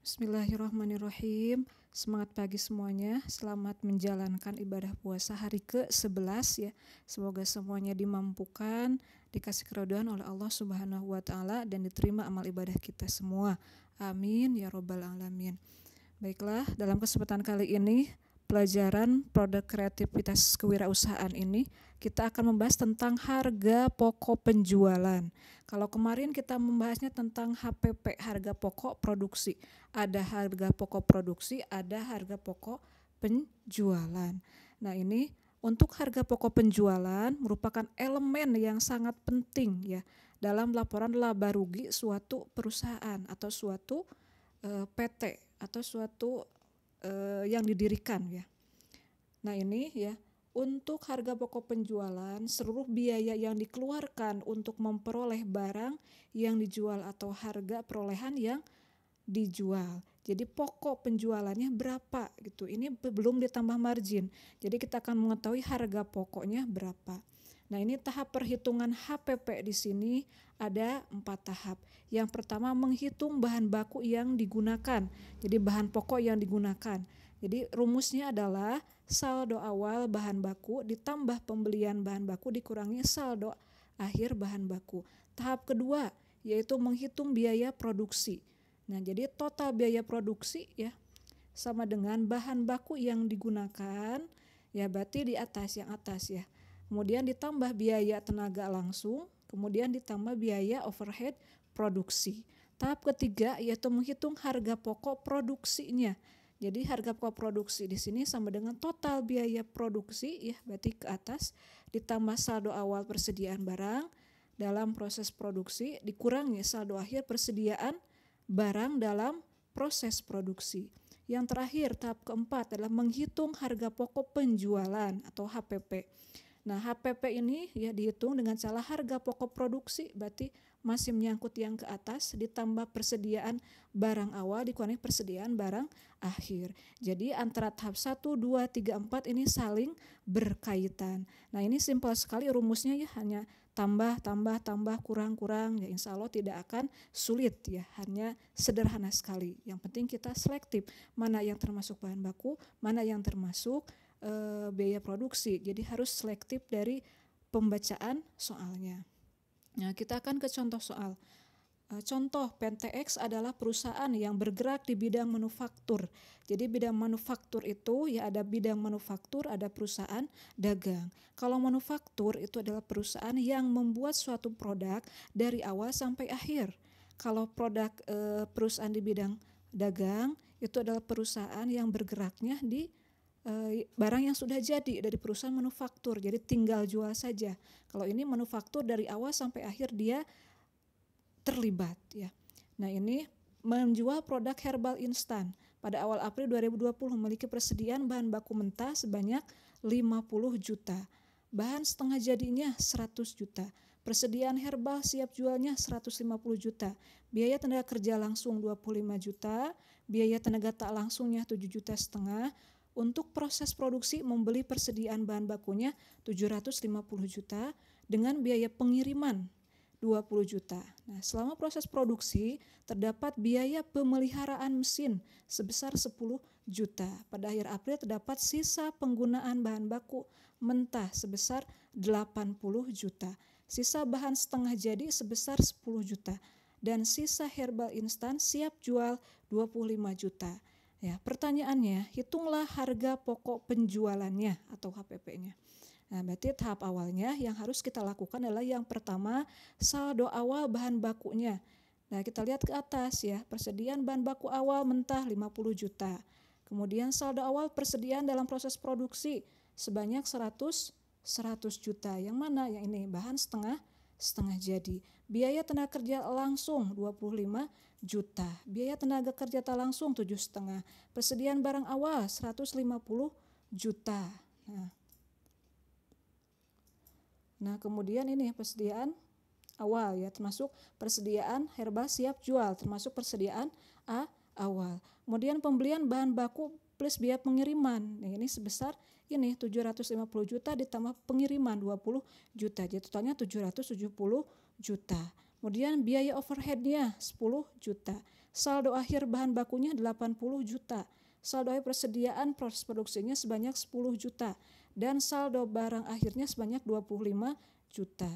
Bismillahirrahmanirrahim. Semangat pagi semuanya. Selamat menjalankan ibadah puasa hari ke-11 ya. Semoga semuanya dimampukan, dikasih keridhaan oleh Allah Subhanahu wa taala dan diterima amal ibadah kita semua. Amin ya robbal alamin. Baiklah, dalam kesempatan kali ini pelajaran produk kreativitas kewirausahaan ini kita akan membahas tentang harga pokok penjualan. Kalau kemarin kita membahasnya tentang HPP, harga pokok produksi. Ada harga pokok produksi, ada harga pokok penjualan. Nah, ini untuk harga pokok penjualan merupakan elemen yang sangat penting ya dalam laporan laba rugi suatu perusahaan atau suatu PT atau suatu yang didirikan ya. Nah, ini ya, untuk harga pokok penjualan, seluruh biaya yang dikeluarkan untuk memperoleh barang yang dijual atau harga perolehan yang dijual. Jadi pokok penjualannya berapa gitu. Ini belum ditambah margin. Jadi kita akan mengetahui harga pokoknya berapa. Nah, ini tahap perhitungan HPP di sini ada 4 tahap. Yang pertama menghitung bahan baku yang digunakan. Jadi bahan pokok yang digunakan. Jadi rumusnya adalah saldo awal bahan baku ditambah pembelian bahan baku dikurangi saldo akhir bahan baku. Tahap kedua yaitu menghitung biaya produksi. Nah, jadi total biaya produksi ya sama dengan bahan baku yang digunakan ya, berarti di atas yang atas ya. Kemudian ditambah biaya tenaga langsung, kemudian ditambah biaya overhead produksi. Tahap ketiga yaitu menghitung harga pokok produksinya. Jadi harga pokok produksi di sini sama dengan total biaya produksi ya, berarti ke atas ditambah saldo awal persediaan barang dalam proses produksi dikurangi saldo akhir persediaan barang dalam proses produksi. Yang terakhir tahap keempat adalah menghitung harga pokok penjualan atau HPP. Nah, HPP ini ya dihitung dengan cara harga pokok produksi, berarti masih menyangkut yang ke atas ditambah persediaan barang awal dikurangi persediaan barang akhir. Jadi antara tahap 1, 2, 3, 4 ini saling berkaitan. Nah, ini simpel sekali rumusnya ya, hanya tambah, kurang, ya insya Allah tidak akan sulit ya, hanya sederhana sekali. Yang penting kita selektif, mana yang termasuk bahan baku, mana yang termasuk biaya produksi. Jadi harus selektif dari pembacaan soalnya. Nah, kita akan ke contoh soal. Contoh, PTX adalah perusahaan yang bergerak di bidang manufaktur. Jadi bidang manufaktur itu ya ada bidang manufaktur, ada perusahaan dagang. Kalau manufaktur itu adalah perusahaan yang membuat suatu produk dari awal sampai akhir. Kalau produk perusahaan di bidang dagang itu adalah perusahaan yang bergeraknya di barang yang sudah jadi dari perusahaan manufaktur, jadi tinggal jual saja. Kalau ini manufaktur dari awal sampai akhir dia terlibat ya. Nah, ini menjual produk herbal instan. Pada awal April 2020 memiliki persediaan bahan baku mentah sebanyak 50 juta. Bahan setengah jadinya 100 juta. Persediaan herbal siap jualnya 150 juta. Biaya tenaga kerja langsung 25 juta, biaya tenaga tak langsungnya 7,5 juta. Untuk proses produksi membeli persediaan bahan bakunya 750 juta dengan biaya pengiriman 20 juta. Nah, selama proses produksi terdapat biaya pemeliharaan mesin sebesar 10 juta. Pada akhir April terdapat sisa penggunaan bahan baku mentah sebesar 80 juta. Sisa bahan setengah jadi sebesar 10 juta dan sisa herbal instan siap jual 25 juta. Ya, pertanyaannya, hitunglah harga pokok penjualannya atau HPP-nya. Nah, berarti tahap awalnya yang harus kita lakukan adalah yang pertama, saldo awal bahan bakunya. Nah, kita lihat ke atas ya, persediaan bahan baku awal mentah 50 juta. Kemudian saldo awal persediaan dalam proses produksi sebanyak 100 juta. Yang mana? Yang ini bahan setengah jadi. Biaya tenaga kerja langsung 25 juta. Biaya tenaga kerja tak langsung 7,5. Persediaan barang awal 150 juta. Nah, kemudian ini persediaan awal ya, termasuk persediaan herbal siap jual, termasuk persediaan awal. Kemudian pembelian bahan baku plus biaya pengiriman. Nah, ini sebesar ini 750 juta ditambah pengiriman 20 juta. Jadi totalnya 770 juta. Kemudian biaya overheadnya 10 juta. Saldo akhir bahan bakunya 80 juta. Saldo akhir persediaan proses produksinya sebanyak 10 juta. Dan saldo barang akhirnya sebanyak 25 juta.